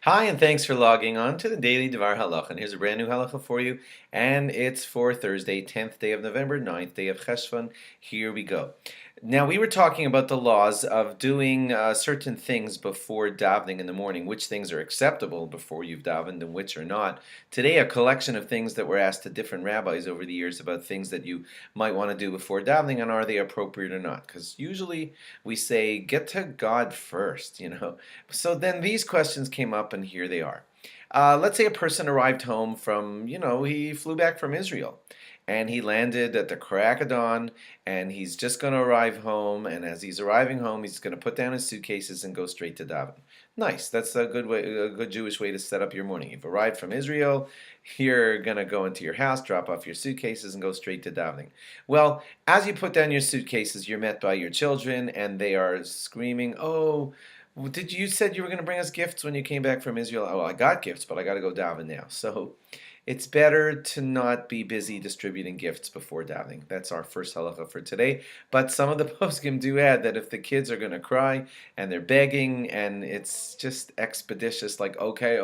Hi, and thanks for logging on to the Daily DVAR Halacha. And here's a brand new halacha for you, and it's for Thursday, 10th day of November, 9th day of Cheshvan. Here we go. Now, we were talking about the laws of doing certain things before davening in the morning, which things are acceptable before you've davened and which are not. Today, a collection of things that were asked to different rabbis over the years about things that you might want to do before davening and are they appropriate or not. Because usually we say, get to God first. So then these questions came up, and here they are. Let's say a person arrived home he flew back from Israel. And he landed at the crack of dawn, and he's just going to arrive home. And as he's arriving home, he's going to put down his suitcases and go straight to daven. Nice. That's a good way, a good Jewish way to set up your morning. You've arrived from Israel. You're going to go into your house, drop off your suitcases, and go straight to davening. Well, as you put down your suitcases, you're met by your children, and they are screaming, "Oh, you said you were going to bring us gifts when you came back from Israel." "Oh, I got gifts, but I got to go daven now." So it's better to not be busy distributing gifts before davening. That's our first halacha for today. But some of the poskim do add that if the kids are going to cry and they're begging and it's just expeditious, like, okay,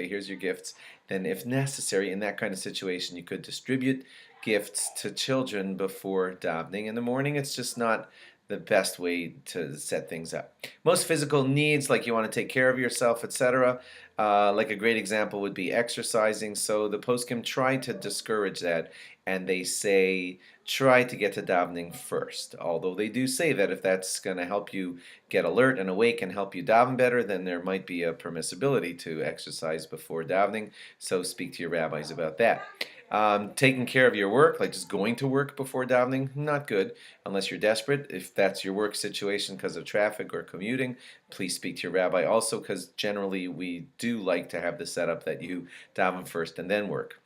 here's your gifts, then if necessary, in that kind of situation, you could distribute gifts to children before davening. In the morning, it's just not the best way to set things up. Most physical needs, like you want to take care of yourself, etc., like a great example would be exercising. So the poskim try to discourage that, and they say try to get to davening first. Although they do say that if that's going to help you get alert and awake and help you daven better, then there might be a permissibility to exercise before davening. So speak to your rabbis about that. Taking care of your work, like just going to work before davening, not good unless you're desperate. If that's your work situation because of traffic or commuting, please speak to your rabbi also, because generally we do like to have the setup that you daven first and then work.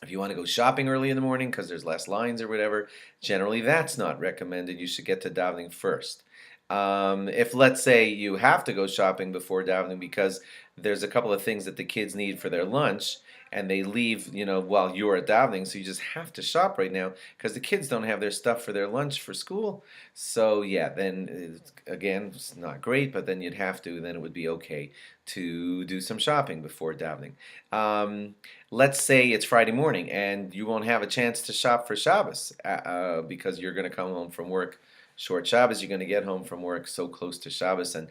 If you want to go shopping early in the morning because there's less lines or whatever, generally that's not recommended. You should get to davening first. If, let's say, you have to go shopping before davening because there's a couple of things that the kids need for their lunch, and they leave, while you're at davening, so you just have to shop right now because the kids don't have their stuff for their lunch for school. So yeah, then again, it's not great, but then you'd have to. Then it would be okay to do some shopping before davening. Let's say it's Friday morning and you won't have a chance to shop for Shabbos because you're going to come home from work short Shabbos. You're going to get home from work so close to Shabbos, and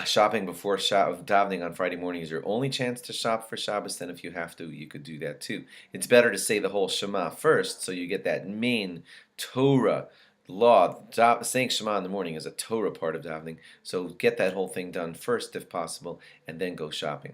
shopping before davening on Friday morning is your only chance to shop for Shabbos. Then if you have to, you could do that too. It's better to say the whole Shema first, so you get that main Torah law. Saying Shema in the morning is a Torah part of davening, so get that whole thing done first if possible, and then go shopping.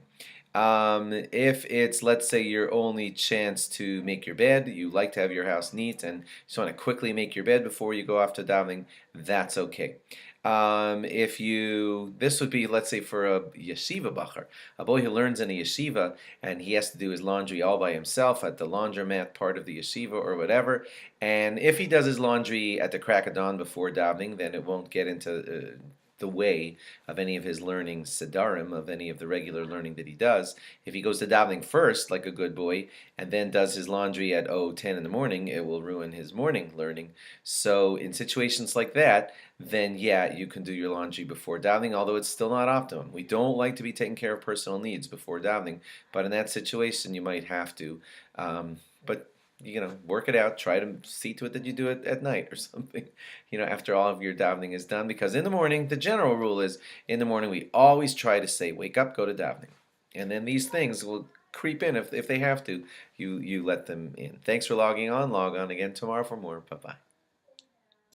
If it's, let's say, your only chance to make your bed, you like to have your house neat and you just want to quickly make your bed before you go off to davening, that's okay. This would be, let's say, for a yeshiva bacher, a boy who learns in a yeshiva and he has to do his laundry all by himself at the laundromat part of the yeshiva or whatever. And if he does his laundry at the crack of dawn before davening, then it won't get into the way of any of his learning sedarim, of any of the regular learning that he does. If he goes to davening first, like a good boy, and then does his laundry at 10 in the morning, it will ruin his morning learning. So in situations like that, then yeah, you can do your laundry before davening, although it's still not optimum. We don't like to be taking care of personal needs before davening, but in that situation, you might have to. But work it out. Try to see to it that you do it at night or something, after all of your davening is done. Because in the morning, the general rule is, in the morning, we always try to say, wake up, go to davening. And then these things will creep in if they have to. You let them in. Thanks for logging on. Log on again tomorrow for more. Bye-bye.